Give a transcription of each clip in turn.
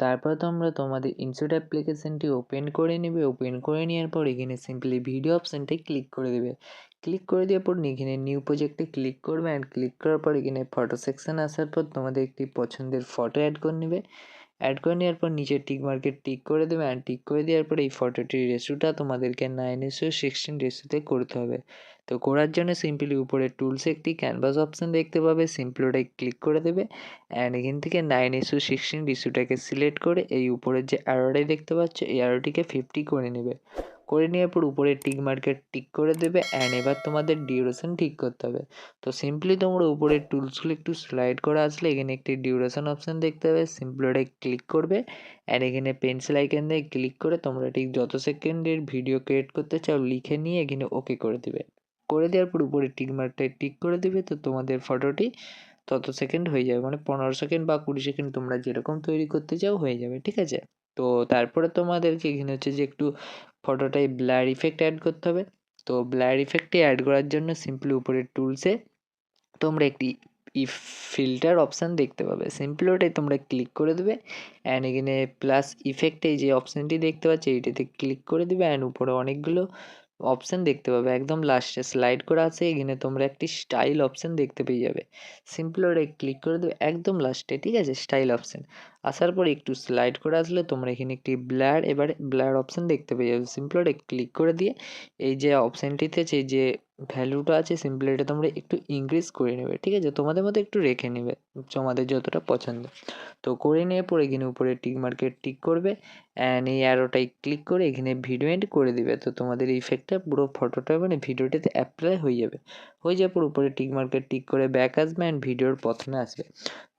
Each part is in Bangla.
তারপরে তোমরা তোমাদের ইনস্যুট অ্যাপ্লিকেশনটি ওপেন করে নেবে। ওপেন করে নেওয়ার পর এখানে সিম্পলি ভিডিও অপশানটায় ক্লিক করে দেবে। ক্লিক করে দেওয়ার পর এখানে নিউ প্রজেক্টে ক্লিক করবে। অ্যান্ড ক্লিক করার পর এখানে ফটো সেকশান আসার পর তোমাদের একটি পছন্দের ফটো অ্যাড করে নেবে। অ্যাড করে নেওয়ার পর নিচে টিক মার্কে টিক করে দেবে। অ্যান্ড টিক করে দেওয়ার পর এই ফটোটির রেশিওটা তোমাদেরকে 9:16 রেশিওতে করতে হবে। তো করার জন্য সিম্পলি উপরে টুলসে একটি ক্যানভাস অপশান দেখতে পাবে, সিম্পলি ওটাই ক্লিক করে দেবে। অ্যান্ড এখান থেকে 9:16 রেশিওটাকে সিলেক্ট করে এই উপরের যে অ্যারোটাই দেখতে পাচ্ছ এই অ্যারোটিকে 50 করে নেবে। করে নেওয়ার পর উপরে টিক মার্কে টিক করে দেবে। অ্যান্ড এবার তোমাদের ডিউরেশন ঠিক করতে হবে। তো সিম্পলি তোমরা উপরের টুলসগুলো একটু স্লাইড করে আসলে এখানে একটি ডিউরেশন অপশান দেখতে হবে, সিম্পলি ওটাই ক্লিক করবে। অ্যান্ড এখানে পেন্সিল আইকন দিয়ে ক্লিক করে তোমরা ঠিক যত সেকেন্ডের ভিডিও ক্রিয়েট করতে চাও লিখে নিয়ে এখানে ওকে করে দেবে। করে দেওয়ার পর উপরে টিক মার্কটায় টিক করে দেবে। তো তোমাদের ফটোটি তত সেকেন্ড হয়ে যাবে, মানে 15 সেকেন্ড বা 20 সেকেন্ড তোমরা যেরকম তৈরি করতে চাও হয়ে যাবে, ঠিক আছে। তো তারপরে তোমাদেরকে এখানে হচ্ছে যে একটু ফটোটায় ব্লার ইফেক্ট অ্যাড করতে হবে। তো ব্লার ইফেক্টটি অ্যাড করার জন্য সিম্পলি উপরের টুলসে তোমরা একটি ফিল্টার অপশান দেখতে পাবে, সিম্পলি ওটাই তোমরা ক্লিক করে দেবে। অ্যান্ড এখানে প্লাস ইফেক্টে যে অপশানটি দেখতে পাচ্ছ এইটাতে ক্লিক করে দেবে। অ্যান্ড উপরে অনেকগুলো অপশান দেখতে পাবে, একদম লাস্টে স্লাইড করা আছে এখানে তোমরা একটি স্টাইল অপশান দেখতে পেয়ে যাবে, সিম্পলি ওটাই ক্লিক করে দেবে একদম লাস্টে, ঠিক আছে। স্টাইল অপশান আসার পর একটু স্লাইড করে আসলে তোমরা এখানে একটি ব্লার, এবারে ব্লার অপশান দেখতে পেয়ে যাবে, সিম্পলি ওটাই ক্লিক করে দিয়ে এই যে অপশানটিতে যে ভ্যালুটা আছে সিম্পলি এটা তোমরা একটু ইনক্রিজ করে নেবে, ঠিক আছে। তোমাদের মতো একটু রেখে নেবে তোমাদের যতটা পছন্দ। তো করে নিয়ে পরে এখানে উপরে টিক মার্কে টিক করবে। অ্যান্ড এই অ্যারোটাই ক্লিক করে এখানে ভিডিও এন্ড করে দিবে। তো তোমাদের ইফেক্টটা পুরো ফটোটা মানে ভিডিওটাতে অ্যাপ্লাই হয়ে যাবে। হয়ে যাওয়ার পর উপরে টিক মার্কে টিক করে ব্যাক আসবে অ্যান্ড ভিডিওর প্রথমে আসবে।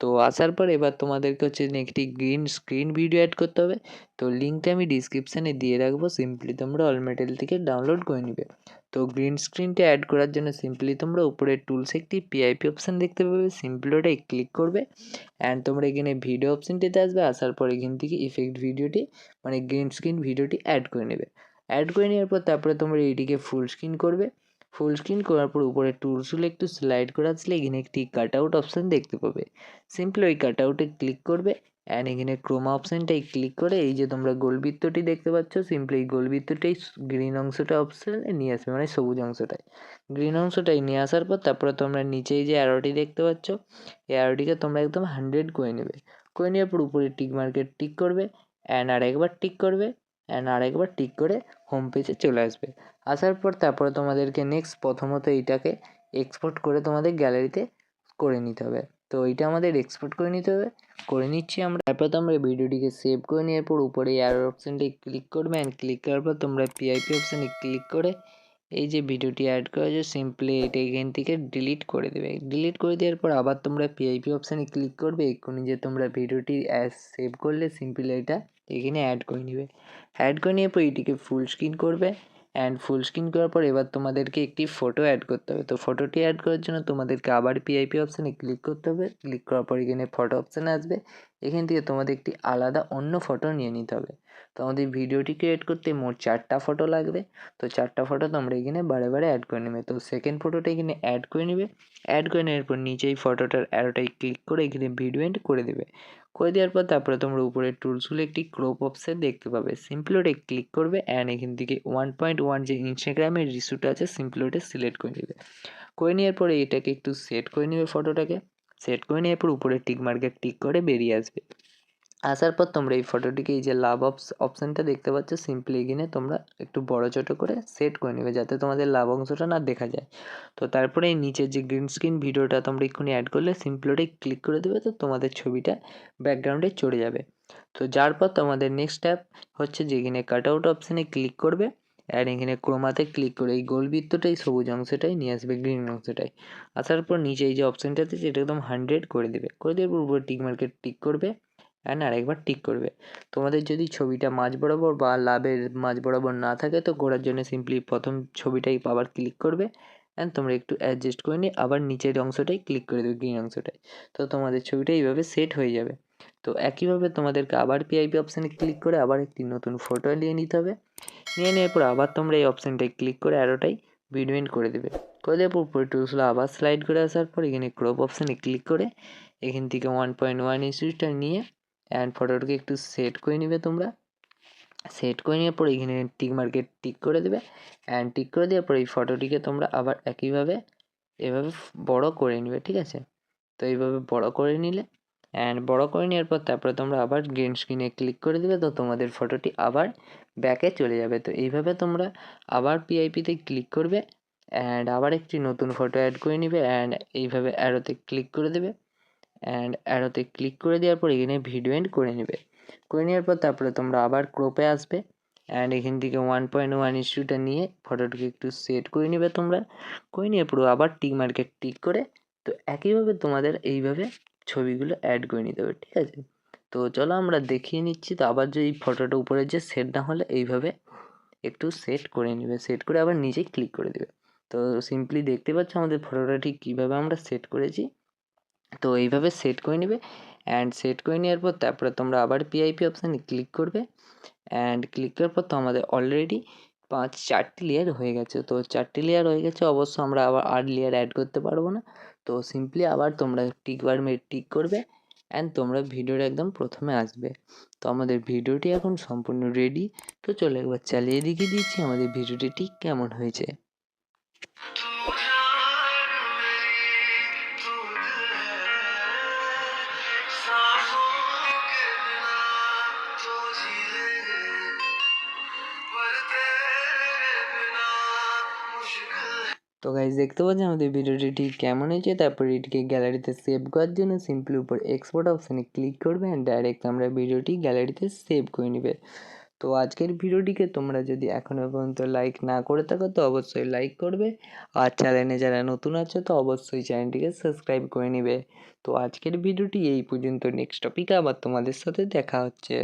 তো আসার পর এবার তোমাদেরকে হচ্ছে একটি গ্রিন স্ক্রিন ভিডিও অ্যাড করতে হবে। তো লিঙ্কটা আমি ডিসক্রিপশানে দিয়ে রাখবো, সিম্পলি তোমরা অলমেটেল থেকে ডাউনলোড করে নিবে। তো গ্রিন স্ক্রিনটা অ্যাড করার জন্য সিম্পলি তোমরা উপরে টুলসে একটি পিআইপি অপশান দেখতে পাবে, সিম্পলি ওটাই ক্লিক করবে। অ্যান্ড তোমরা এখানে ভিডিও অপশানটিতে আসবে, আসার পর এখান থেকে ইফেক্ট ভিডিওটি মানে গ্রিন স্ক্রিন ভিডিওটি অ্যাড করে নেবে। অ্যাড করে নেওয়ার পর তারপরে তোমরা এইটিকে ফুল স্ক্রিন করবে। ফুল স্ক্রিন করার পর উপরে টুলসগুলো একটু স্লাইড করে আসলে এখানে একটি কাট আউট অপশান দেখতে পাবে, সিম্পলি ওই কাট আউটে ক্লিক করবে। অ্যান্ড এখানে ক্রোমা অপশানটাই ক্লিক করে এই যে তোমরা গোলবৃত্তটি দেখতে পাচ্ছ সিম্পলি এই গোলবৃত্তটাই গ্রিন অংশটা অপশানে নিয়ে আসবে, মানে সবুজ অংশটাই গ্রিন অংশটাই নিয়ে আসার পর তারপরে তোমরা নিচেই যে অ্যারোটি দেখতে পাচ্ছ এই অ্যারোটিকে তোমরা একদম 100 করে নেবে। করে নেওয়ার পর উপরে টিক মার্কেট টিক করবে। অ্যান্ড আরেকবার টিক করবে। অ্যান্ড আরেকবার টিক করে হোম পেজে চলে আসবে। আসার পর তারপরে তোমাদেরকে নেক্সট প্রথমত এইটাকে এক্সপোর্ট করে তোমাদের গ্যালারিতে করে নিতে হবে। তো এইটা আমাদের এক্সপোর্ট করে নিতে হবে, করে নিচ্ছি আমরা। তারপর তোমরা ভিডিওটিকে সেভ করে নেওয়ার পর উপরে অ্যারো অপশানটি ক্লিক করবে। অ্যান্ড ক্লিক করার পর তোমরা পিআইপি অপশানে ক্লিক করে এই যে ভিডিওটি অ্যাড করা আছে সিম্পলি এটা এখান থেকে ডিলিট করে দেবে। ডিলিট করে দেওয়ার পর আবার তোমরা পিআইপি অপশানে ক্লিক করবে, এক্ষুনি যে তোমরা ভিডিওটি সেভ করলে সিম্পলি এটা এখানে অ্যাড করে নেবে। অ্যাড করে নেওয়ার পর এটিকে ফুল স্ক্রিন করবে। অ্যান্ড ফুল স্ক্রিন করার পর এবার তোমাদেরকে একটি ফটো অ্যাড করতে হবে। তো ফটোটি অ্যাড করার জন্য তোমাদেরকে আবার পিআইপি অপশানে ক্লিক করতে হবে। ক্লিক করার পর এখানে ফটো অপশানে আসবে, এখান থেকে তোমাদের একটি আলাদা অন্য ফটো নিয়ে নিতে হবে। তো আমাদের ভিডিওটি ক্রিয়েট করতে মোট 4টা ফটো লাগবে। তো 4টা ফটো তোমরা এখানে বারে বারে অ্যাড করে নেবে। তো সেকেন্ড ফটোটা এখানে অ্যাড করে নেবে। অ্যাড করে নেওয়ার পর নিচেই ফটোটার অ্যারোটাই ক্লিক করে এখানে ভিডিও এন্ড করে দেবে। করে দেওয়ার পর তারপরে তোমরা উপরে টুলসগুলো একটি ক্রপ অপশান দেখতে পাবে, সিম্পলি ওটাই ক্লিক করবে। অ্যান্ড এখান থেকে 1.1 যে ইনস্টাগ্রামের রিস্যুটা আছে সিম্পলি ওটা সিলেক্ট করে নেবে। করে নেওয়ার পরে এটাকে একটু সেট করে নেবে ফটোটাকে। সেট করে নেওয়ার পর উপরে টিক মার্কে টিক করে বেরিয়ে আসবে। আসার পর তোমরা এই ফটোটিকে এই যে লাভ অপশানটা দেখতে পাচ্ছ সিম্পলি এখানে তোমরা একটু বড় ছোটো করে সেট করে নেবে যাতে তোমাদের লাভ অংশটা না দেখা যায়। তো তারপরে এই নিচের যে গ্রিন স্ক্রিন ভিডিওটা তোমরা এক্ষুনি অ্যাড করলে সিম্পলি ওটাই ক্লিক করে দেবে। তো তোমাদের ছবিটা ব্যাকগ্রাউন্ডে চলে যাবে। তো যার পর তোমাদের নেক্সট স্টেপ হচ্ছে যেখানে কাট আউট অপশানে ক্লিক করবে। অ্যাড এখানে ক্রোমাতে ক্লিক করে এই গোলবৃত্তটাই সবুজ অংশটাই নিয়ে আসবে, গ্রিন অংশটাই আসার পর নিচে এই যে অপশানটাতে সেটা একদম 100 করে দেবে। করে দেওয়ার পর উপরে টিক মার্কে টিক করবে। অ্যান্ড আরেকবার টিক করবে। তোমাদের যদি ছবিটা মাঝ বরাবর বা লাভের মাঝ বরাবর না থাকে তো করার জন্য সিম্পলি প্রথম ছবিটাই আবার ক্লিক করবে। অ্যান্ড তোমরা একটু অ্যাডজাস্ট করে নিয়ে আবার নিচের অংশটাই ক্লিক করে দেবে, গ্রিন অংশটাই। তো তোমাদের ছবিটা এইভাবে সেট হয়ে যাবে। তো একইভাবে তোমাদেরকে আবার পিআইপি অপশানে ক্লিক করে আবার একটি নতুন ফটো নিয়ে নিতে হবে। নিয়ে নেওয়ার পর আবার তোমরা এই অপশানটায় ক্লিক করে অ্যারোটাই ভিডিও এন্ড করে দেবে। করে দেওয়ার পর উপরে টুলসগুলো আবার স্লাইড করে আসার পর এখানে ক্রপ অপশানে ক্লিক করে এখান থেকে 1.1 ইস্যুটা নিয়ে অ্যান্ড ফটোটাকে একটু সেট করে নিবে তোমরা। সেট করে নেওয়ার পর এখানে টিক মার্কে টিক করে দেবে। অ্যান্ড টিক করে দেওয়ার পর এই ফটোটিকে তোমরা আবার একইভাবে এভাবে বড় করে নেবে, ঠিক আছে? তো এইভাবে বড় করে নিলে, অ্যান্ড বড় করে নেওয়ার পর তারপরে তোমরা আবার গ্রিন স্ক্রিনে ক্লিক করে দেবে, তো তোমাদের ফটোটি আবার ব্যাকে চলে যাবে। তো এইভাবে তোমরা আবার পিআইপিতে ক্লিক করবে অ্যান্ড আবার একটি নতুন ফটো অ্যাড করে নিবে অ্যান্ড এইভাবে অ্যারোতে ক্লিক করে দেবে। অ্যান্ড অ্যারোতে ক্লিক করে দেওয়ার পর এখানে ভিডিও এন্ড করে নেবে। করে নেওয়ার পর তারপরে তোমরা আবার ক্রপে আসবে অ্যান্ড এখান থেকে 1.1 ইস্যুটা নিয়ে ফটোটিকে একটু সেট করে নেবে তোমরা। করে নিয়ে পুরো আবার টিক মার্কে টিক করে, তো একইভাবে তোমাদের এইভাবে ছবিগুলো অ্যাড করে নিতে হবে, ঠিক আছে? তো চলো আমরা দেখিয়ে নিচ্ছি। তো আবার যে এই ফটোটা উপরে যে সেট না হলে এইভাবে একটু সেট করে নেবে, সেট করে আবার নিচে ক্লিক করে দেবে। তো সিম্পলি দেখতে পাচ্ছ আমাদের ফটোটা ঠিক কীভাবে আমরা সেট করেছি। তো এইভাবে সেট করে নেবে অ্যান্ড সেট করে নেওয়ার পর তারপরে তোমরা আবার পিআইপি অপশানে ক্লিক করবে অ্যান্ড ক্লিক করার পর তো আমাদের অলরেডি 4টি লেয়ার হয়ে গেছে। তো 4টি লেয়ার হয়ে গেছে, অবশ্য আমরা আবার 8 লেয়ার অ্যাড করতে পারবো না। তো সিম্পলি আবার তোমরা টিকবার মেরে টিক করবে অ্যান্ড তোমরা ভিডিওর একদম প্রথমে আসবে। তো আমাদের ভিডিওটি এখন সম্পূর্ণ রেডি। তো চলো একবার চালিয়ে দেখিয়ে দিচ্ছি আমাদের ভিডিওটি ঠিক কেমন হয়েছে। তো গাইজ দেখতে পাচ্ছি আমাদের ভিডিওটি ঠিক কেমন হয়েছে। তারপর এটিকে গ্যালারিতে সেভ করার জন্য সিম্পলি উপর এক্সপোর্ট অপশানে ক্লিক করবে অ্যান্ড ডাইরেক্ট আমরা ভিডিওটি গ্যালারিতে সেভ করে নেবে। তো আজকের ভিডিওটিকে তোমরা যদি এখনও পর্যন্ত লাইক না করে থাকো তো অবশ্যই লাইক করবে, আর চ্যানেলে যারা নতুন আছে তো অবশ্যই চ্যানেলটিকে সাবস্ক্রাইব করে নেবে। তো আজকের ভিডিওটি এই পর্যন্ত, নেক্সট টপিকে আবার তোমাদের সাথে দেখা হচ্ছে।